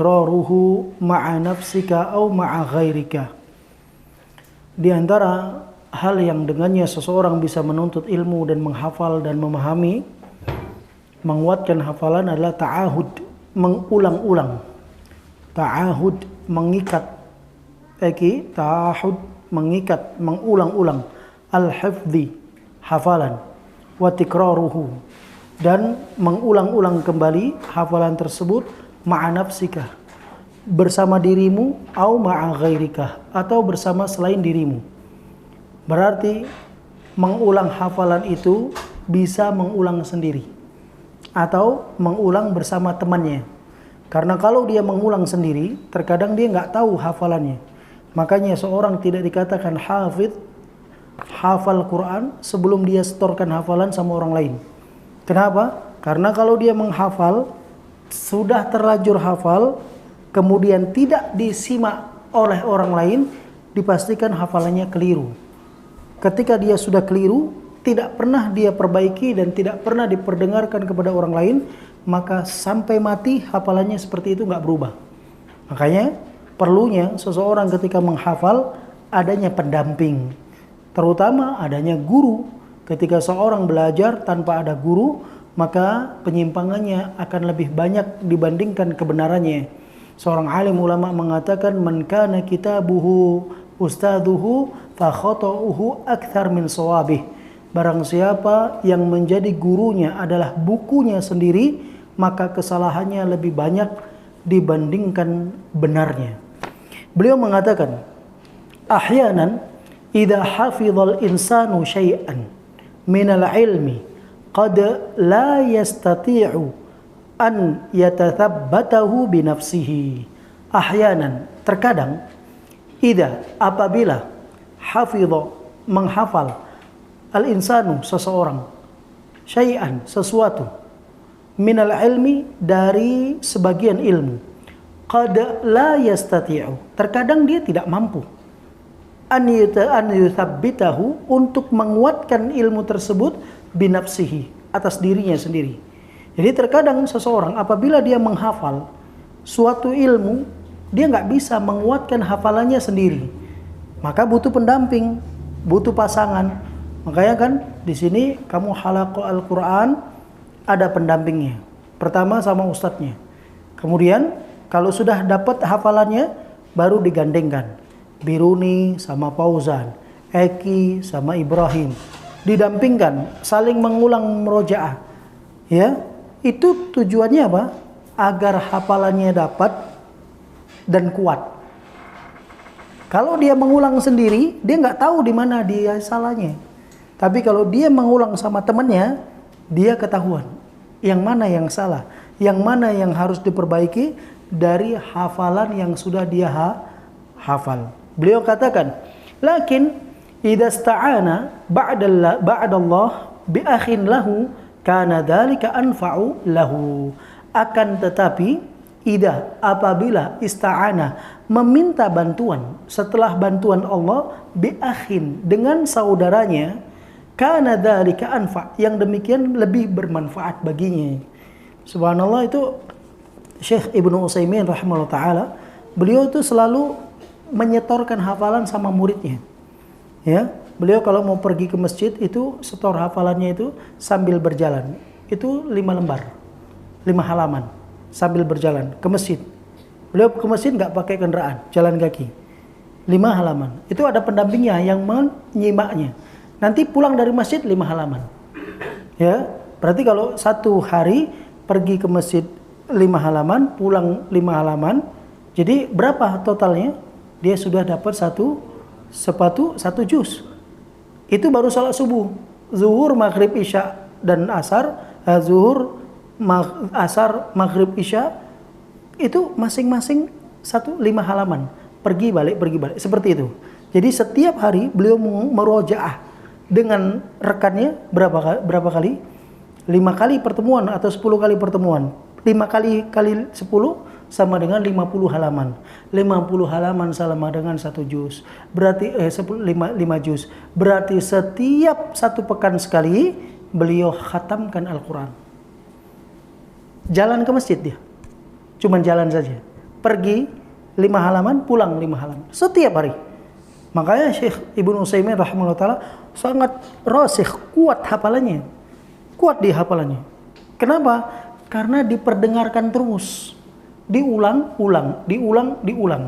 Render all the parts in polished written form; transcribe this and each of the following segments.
tikraruhu ma'a nafsika au ma'a ghairika. Di antara hal yang dengannya seseorang bisa menuntut ilmu dan menghafal dan memahami, menguatkan hafalan adalah ta'ahud, mengulang-ulang. Ta'ahud, mengikat. Ta'ahud, mengikat, mengulang-ulang. Al-hifdhi, hafalan. Wa tikraruhu, dan mengulang-ulang kembali hafalan tersebut ma'a nafsika, bersama dirimu, au ma'a ghairika, atau bersama selain dirimu. Berarti mengulang hafalan itu bisa mengulang sendiri atau mengulang bersama temannya. Karena kalau dia mengulang sendiri, terkadang dia nggak tahu hafalannya. Makanya seorang tidak dikatakan hafidh, hafal Quran sebelum dia setorkan hafalan sama orang lain. Kenapa? Karena kalau dia menghafal, sudah terlanjur hafal, kemudian tidak disimak oleh orang lain, dipastikan hafalannya keliru. Ketika dia sudah keliru, tidak pernah dia perbaiki dan tidak pernah diperdengarkan kepada orang lain, maka sampai mati hafalannya seperti itu nggak berubah. Makanya perlunya seseorang ketika menghafal adanya pendamping, terutama adanya guru. Ketika seorang belajar tanpa ada guru, maka penyimpangannya akan lebih banyak dibandingkan kebenarannya. Seorang alim ulama mengatakan, man kana kitabuhu ustadhuhu fa khata'uhu akthar min shawabih. Barang siapa yang menjadi gurunya adalah bukunya sendiri, maka kesalahannya lebih banyak dibandingkan benarnya. Beliau mengatakan, ahyanan idza hafizal insanu syai'an minal ilmi qad la yastati'u an yatathabbatahu binafsihi. Ahyanan, terkadang, idza, apabila, hafidha, menghafal, al-insanu, seseorang, syai'an, sesuatu, minal ilmi, dari sebagian ilmu, qad la yastati'u, terkadang dia tidak mampu, an yuthabbitahu, untuk menguatkan ilmu tersebut, binafsihi, atas dirinya sendiri. Jadi terkadang seseorang apabila dia menghafal suatu ilmu, dia nggak bisa menguatkan hafalannya sendiri, maka butuh pendamping, butuh pasangan. Makanya kan di sini kamu halaqah Al-Quran ada pendampingnya. Pertama sama ustadznya. Kemudian kalau sudah dapat hafalannya baru digandengkan. Biruni sama Fauzan, Eki sama Ibrahim, didampingkan, saling mengulang murojaah. Ya, itu tujuannya apa? Agar hafalannya dapat dan kuat. Kalau dia mengulang sendiri, dia nggak tahu di mana dia salahnya. Tapi kalau dia mengulang sama temannya, dia ketahuan yang mana yang salah, yang mana yang harus diperbaiki dari hafalan yang sudah dia hafal. Beliau katakan, lakin idza sta'ana ba'dallah bi akhin lahu kana dzalika anfa'u lahu. Akan tetapi idza, apabila, ista'ana, meminta bantuan setelah bantuan Allah, bi akhin, dengan saudaranya, kana dzalika anfa', yang demikian lebih bermanfaat baginya. Subhanallah, itu Syekh Ibnu Utsaimin rahimahullah taala, beliau itu selalu menyetorkan hafalan sama muridnya. Ya, beliau kalau mau pergi ke masjid itu setor hafalannya itu sambil berjalan. Itu 5 lembar, 5 halaman sambil berjalan ke masjid. Beliau ke masjid nggak pakai kendaraan, jalan kaki. 5 halaman. Itu ada pendampingnya yang menyimaknya. Nanti pulang dari masjid 5 halaman. Ya, berarti kalau satu hari pergi ke masjid 5 halaman, pulang 5 halaman. Jadi berapa totalnya? Dia sudah dapat satu juz. Itu baru salat subuh, zuhur, maghrib, isya dan asar. Zuhur, asar, maghrib, isya, itu masing-masing 5 halaman. Pergi balik seperti itu. Jadi setiap hari beliau merojaah dengan rekannya berapa kali? 5 kali pertemuan atau 10 kali pertemuan. 5 kali 10 sama dengan 50 halaman. 50 halaman sama dengan 1 juz. Berarti 5 juz. Berarti setiap 1 pekan sekali beliau khatamkan Al-Quran. Jalan ke masjid dia. Cuman jalan saja. pergi 5 halaman, pulang 5 halaman. Setiap hari. Makanya Syekh Ibnu Utsaimin rahimahullah ta'ala sangat rasikh, kuat hafalannya. Kuat di hafalannya. Kenapa? Karena diperdengarkan terus. Diulang-ulang, diulang-diulang.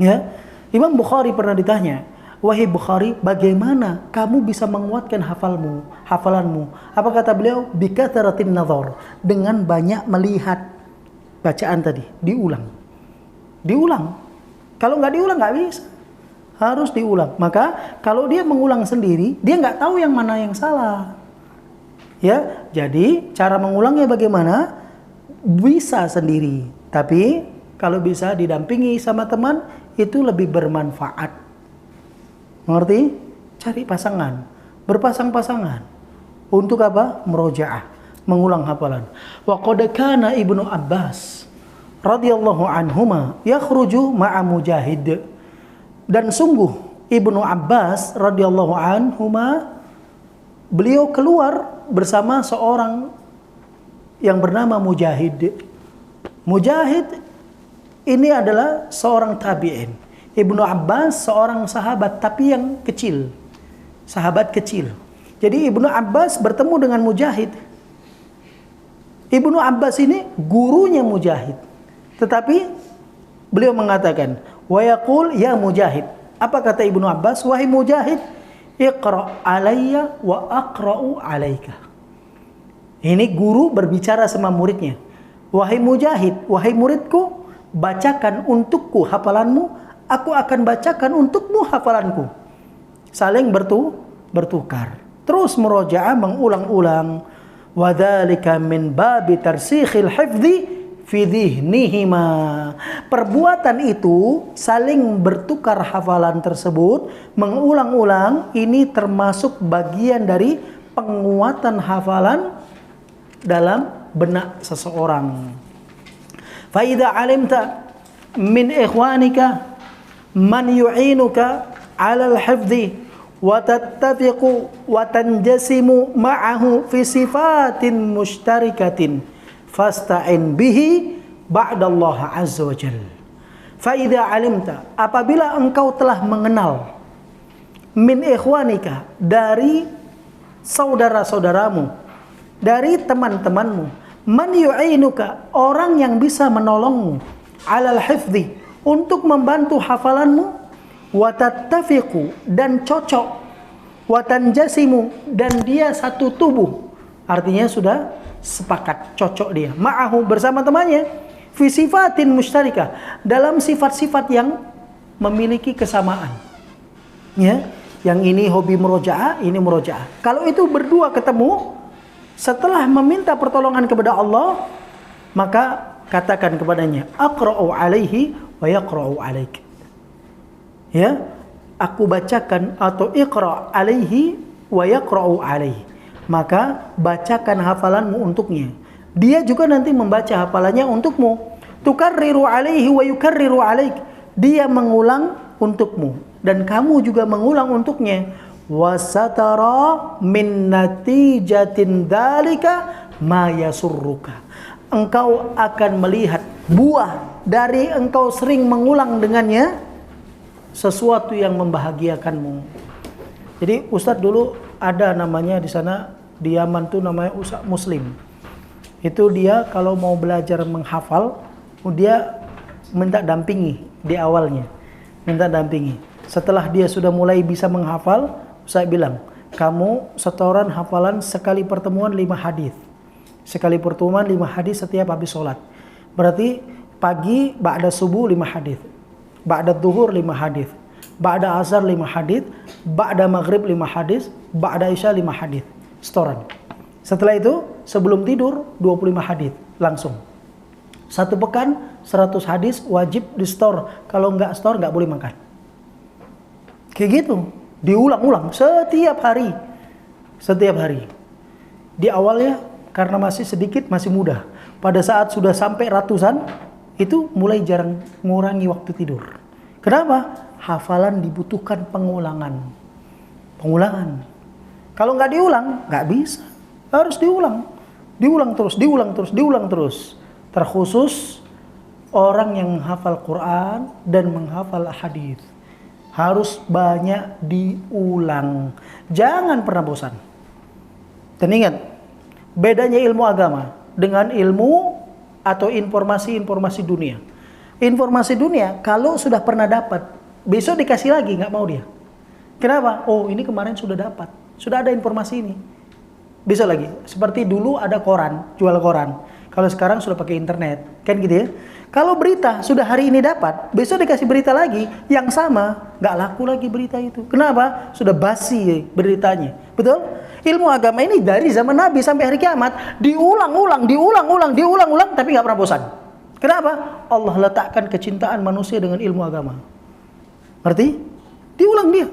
Ya. Imam Bukhari pernah ditanya, "Wahai Bukhari, bagaimana kamu bisa menguatkan hafalanmu?" Apa kata beliau? "Bikathratin nazar." Dengan banyak melihat bacaan tadi, diulang. Kalau nggak diulang nggak bisa. Harus diulang. Maka kalau dia mengulang sendiri, dia nggak tahu yang mana yang salah. Ya, jadi cara mengulangnya bagaimana? Bisa sendiri. Tapi kalau bisa didampingi sama teman, itu lebih bermanfaat. Mengerti? Cari pasangan, berpasang-pasangan. Untuk apa? Murojaah, mengulang hafalan. Wa qad kana Ibnu Abbas radhiyallahu anhuma yakhruju ma'a Mujahid. Dan sungguh Ibnu Abbas radhiyallahu anhuma beliau keluar bersama seorang yang bernama Mujahid. Mujahid ini adalah seorang tabi'in. Ibnu Abbas seorang sahabat tapi yang kecil. Sahabat kecil. Jadi Ibnu Abbas bertemu dengan Mujahid. Ibnu Abbas ini gurunya Mujahid. Tetapi beliau mengatakan, wa yaqul ya Mujahid. Apa kata Ibnu Abbas? Wahai Mujahid, iqra' alayya wa aqra'u alayka. Ini guru berbicara sama muridnya. Wahai Mujahid, wahai muridku, bacakan untukku hafalanmu, aku akan bacakan untukmu hafalanku. Saling bertukar. Terus murojaah, mengulang-ulang. Wa dzalika min babi tarsikhil hifdzi fi dhihnihima. Perbuatan itu, saling bertukar hafalan tersebut, mengulang-ulang, ini termasuk bagian dari penguatan hafalan dalam benak seseorang. Fa idza alimta min ikhwanika man yu'inuka 'ala al-hifdzi wa tattafiqu wa tanjasimu ma'ahu fi sifatin mushtarikatin fasta'in bihi ba'dallah azza wa jalla. Fa idza alimta, apabila engkau telah mengenal min ikhwanika, dari saudara-saudaramu, dari teman-temanmu, man yu'inuka, orang yang bisa menolongmu, 'alal hifdzi, untuk membantu hafalanmu, wa tattafiqu, dan cocok, wa tanjasimu, dan dia satu tubuh, artinya sudah sepakat, cocok dia, ma'ahu, bersama temannya, fi sifatin musytarikah, dalam sifat-sifat yang memiliki kesamaan. Ya, yang ini hobi murojaah, ini murojaah. Kalau itu berdua ketemu, setelah meminta pertolongan kepada Allah, maka katakan kepadanya, aqra'u alaihi wa yaqra'u alaik. Ya, aku bacakan, atau iqra' alaihi wa yaqra'u alaihi. Maka bacakan hafalanmu untuknya. Dia juga nanti membaca hafalannya untukmu. Tukarriru alaihi wa yukarriru alaik. Dia mengulang untukmu dan kamu juga mengulang untuknya. Wasatara min natijatin dzalika ma yasurruka. Engkau akan melihat buah dari engkau sering mengulang dengannya sesuatu yang membahagiakanmu. Jadi Ustadz dulu ada namanya di sana di Yaman tuh namanya Ustadz Muslim. Itu dia kalau mau belajar menghafal, dia minta dampingi di awalnya. Minta dampingi. Setelah dia sudah mulai bisa menghafal, saya bilang, kamu setoran hafalan sekali pertemuan 5 hadis. Sekali pertemuan 5 hadis setiap habis sholat. Berarti pagi ba'da subuh 5 hadis. Ba'da duhur 5 hadis. Ba'da asar 5 hadis. Ba'da maghrib 5 hadis. Ba'da isya 5 hadis. Setoran. Setelah itu sebelum tidur 25 hadis langsung. Satu pekan 100 hadis wajib di store. Kalau nggak store nggak boleh makan. Kayak gitu. Diulang-ulang setiap hari. Setiap hari. Di awalnya karena masih sedikit, masih mudah. Pada saat sudah sampai ratusan, itu mulai jarang mengurangi waktu tidur. Kenapa? Hafalan dibutuhkan pengulangan. Pengulangan. Kalau nggak diulang, nggak bisa. Harus diulang. Diulang terus, diulang terus, diulang terus. Terkhusus orang yang menghafal Quran dan menghafal hadis. Harus banyak diulang. Jangan pernah bosan. Dan ingat, bedanya ilmu agama dengan ilmu atau informasi-informasi dunia. Informasi dunia, kalau sudah pernah dapat, besok dikasih lagi, nggak mau dia. Kenapa? Oh, ini kemarin sudah dapat. Sudah ada informasi ini. Besok lagi. Seperti dulu ada koran, jual koran. Kalau sekarang sudah pakai internet. Kan gitu ya. Kalau berita sudah hari ini dapat, besok dikasih berita lagi yang sama, nggak laku lagi berita itu. Kenapa? Sudah basi beritanya. Betul? Ilmu agama ini dari zaman Nabi sampai hari kiamat diulang-ulang, tapi nggak pernah bosan. Kenapa? Allah letakkan kecintaan manusia dengan ilmu agama. Ngerti? Diulang dia.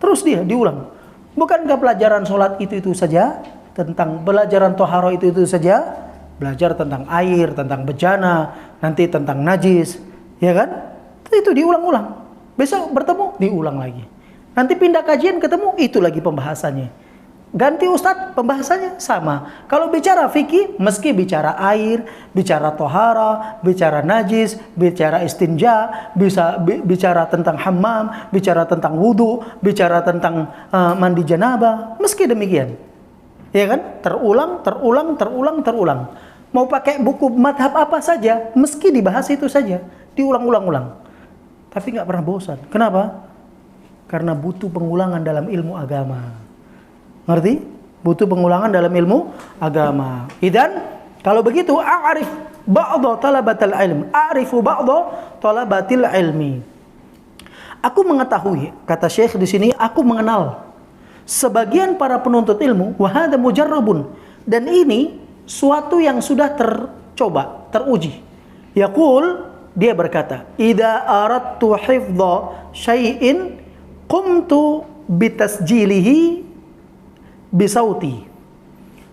Terus dia diulang. Bukankah pelajaran sholat itu saja? Tentang pelajaran toharo itu saja? Belajar tentang air, tentang bejana, nanti tentang najis, ya kan? Itu diulang-ulang. Besok bertemu, diulang lagi. Nanti pindah kajian ketemu, itu lagi pembahasannya. Ganti ustadz, pembahasannya sama. Kalau bicara fikih, meski bicara air, bicara tohara, bicara najis, bicara istinja, bisa bicara tentang hammam, bicara tentang wudu, bicara tentang mandi janabah, meski demikian. Ya kan? Terulang. Mau pakai buku madhab apa saja, meski dibahas itu saja, diulang-ulang. Tapi nggak pernah bosan. Kenapa? Karena butuh pengulangan dalam ilmu agama. Ngerti? Butuh pengulangan dalam ilmu agama. Idan, kalau begitu, a'rif ba'dha talabatil ilm. A'rifu ba'dha talabatil ilmi. Aku mengetahui, kata Syekh di sini, aku mengenal sebagian para penuntut ilmu, wa hadza mujarrabun, dan ini suatu yang sudah tercoba, teruji. Yaqul, dia berkata, idza aradtu hifdha syai'in qumtu bitasjilihi bisauti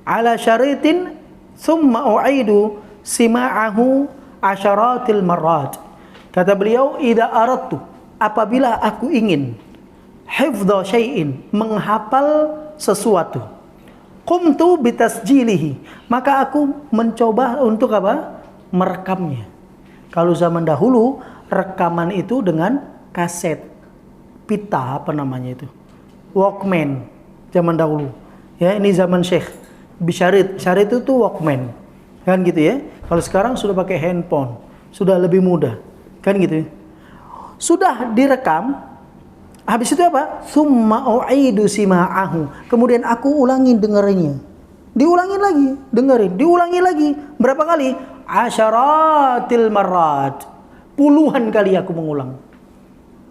ala syaritin thumma u'idu sima'ahu asyaratil marrat. Kata beliau, idza aradtu, apabila aku ingin hifdha syai'in, menghafal sesuatu, qumtu bitasjilihi, maka aku mencoba untuk apa? Merekamnya. Kalau zaman dahulu rekaman itu dengan kaset, pita apa namanya itu, Walkman zaman dahulu. Ya, ini zaman Syekh bisyarit, syarit itu tuh Walkman, kan gitu ya. Kalau sekarang sudah pakai handphone, sudah lebih mudah, kan gitu ya. Sudah direkam, habis itu apa? Summa u'idu sima'ahu, kemudian aku ulangin dengerinnya, diulangin lagi, dengerin, diulangi lagi. Berapa kali? Asyaratil marrat, puluhan kali aku mengulang.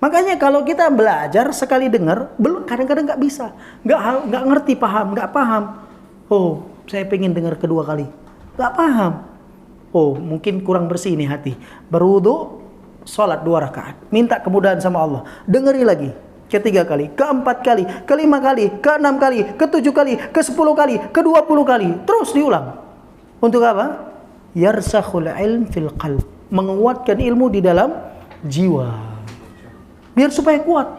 Makanya kalau kita belajar sekali dengar, kadang-kadang nggak bisa, nggak ngerti, nggak paham. Oh, saya pengen dengar kedua kali, nggak paham. Oh, mungkin kurang bersih ini hati. Berwudu, sholat 2 rakaat, minta kemudahan sama Allah, dengeri lagi, ke-3 kali, ke-4 kali, ke-5 kali, ke-6 kali, ke-7 kali, ke-10 kali, ke-20 kali, terus diulang. Untuk apa? Yarsakhul ilm fil qalb, menguatkan ilmu di dalam jiwa. Biar supaya kuat,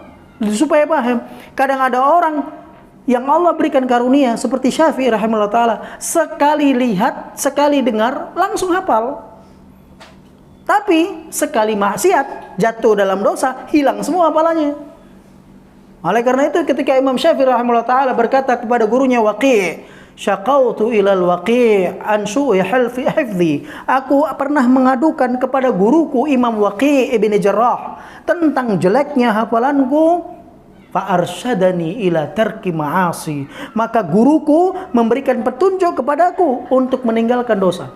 supaya paham. Kadang ada orang yang Allah berikan karunia seperti Syafi'i rahimahullah ta'ala, sekali lihat, sekali dengar, langsung hafal. Tapi sekali maksiat, jatuh dalam dosa, hilang semua hafalannya. Oleh karena itu ketika Imam Syafi'i rahimahullah ta'ala berkata kepada gurunya Waqi', syaqautu ilal Waqi' an su'i hifdhi, aku pernah mengadukan kepada guruku Imam Waqi' ibn Jarrah tentang jeleknya hafalanku, fa arsyadani ila tarki ma'asi, maka guruku memberikan petunjuk kepadaku untuk meninggalkan dosa.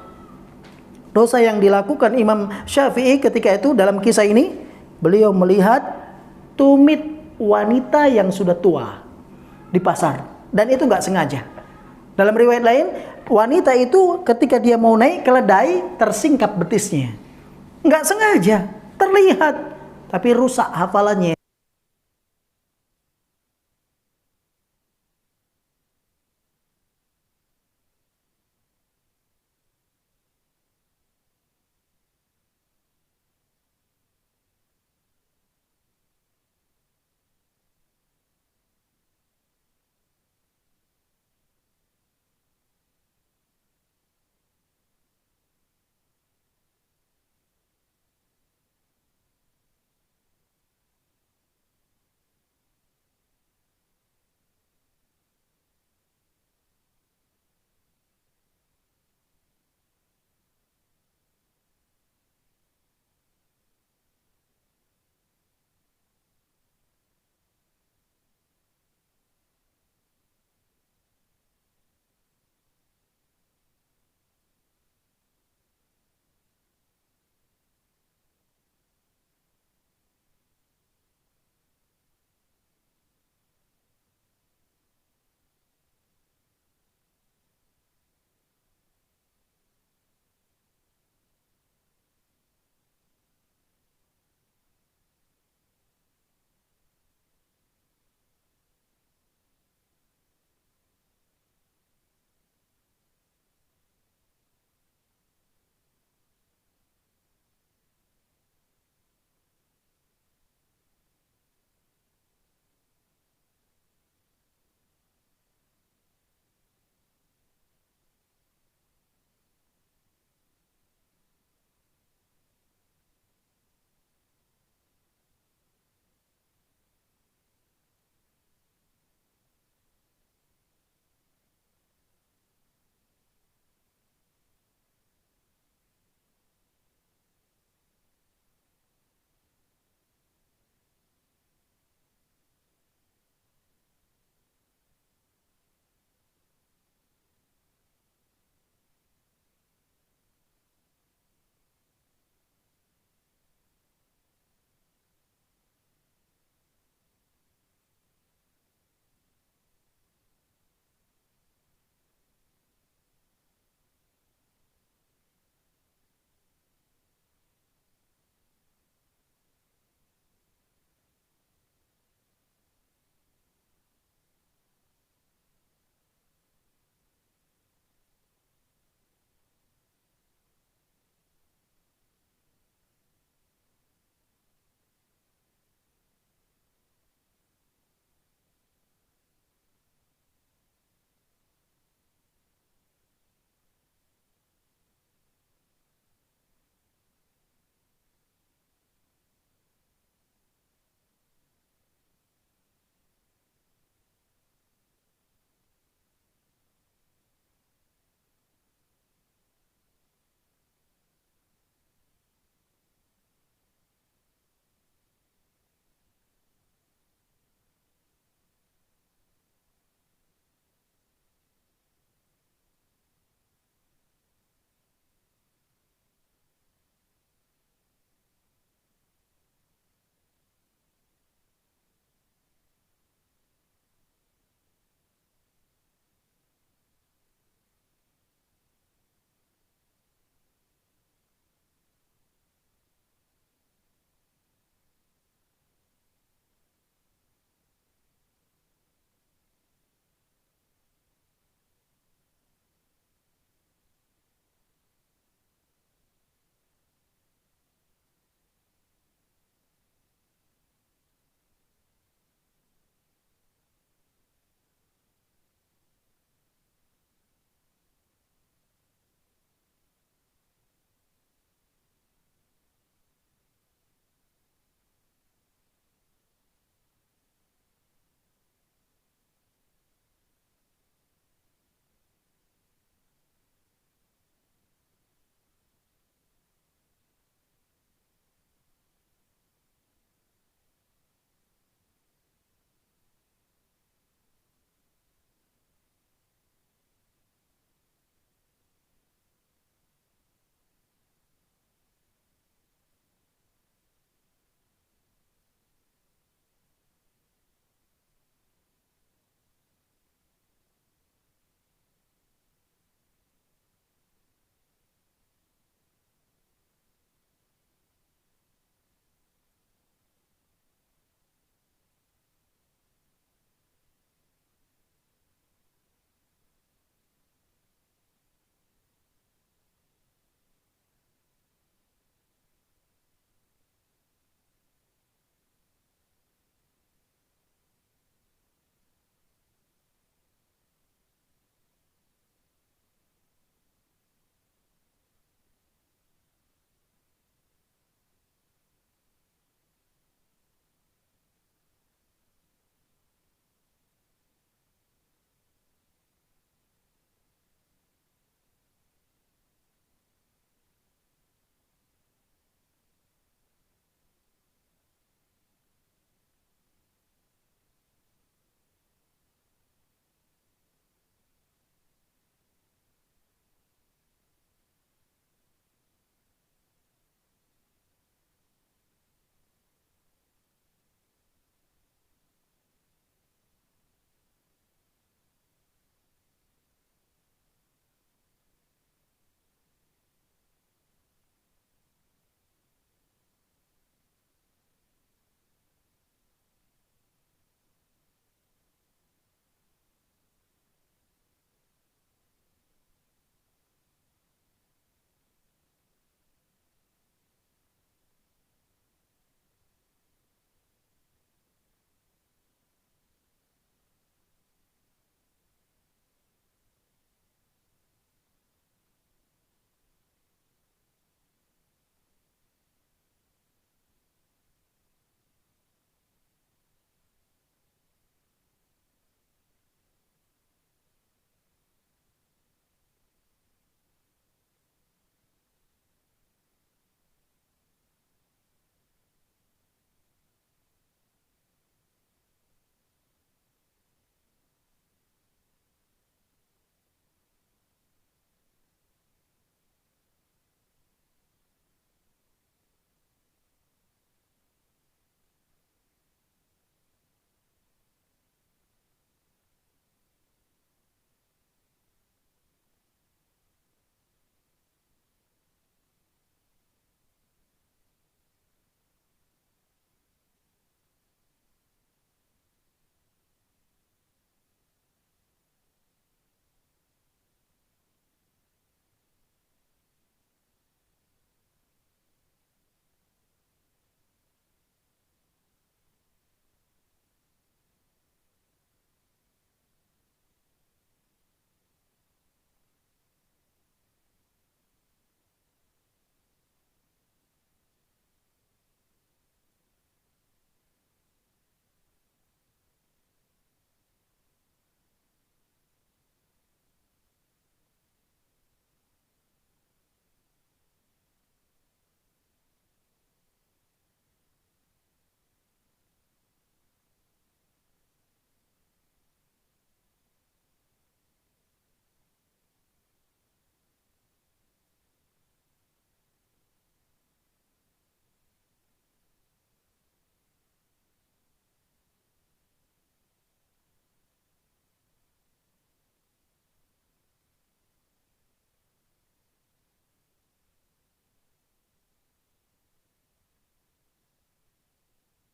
Dosa yang dilakukan Imam Syafi'i ketika itu dalam kisah ini, beliau melihat tumit wanita yang sudah tua di pasar, dan itu nggak sengaja. Dalam riwayat lain, wanita itu ketika dia mau naik keledai tersingkap betisnya, nggak sengaja, terlihat, tapi rusak hafalannya.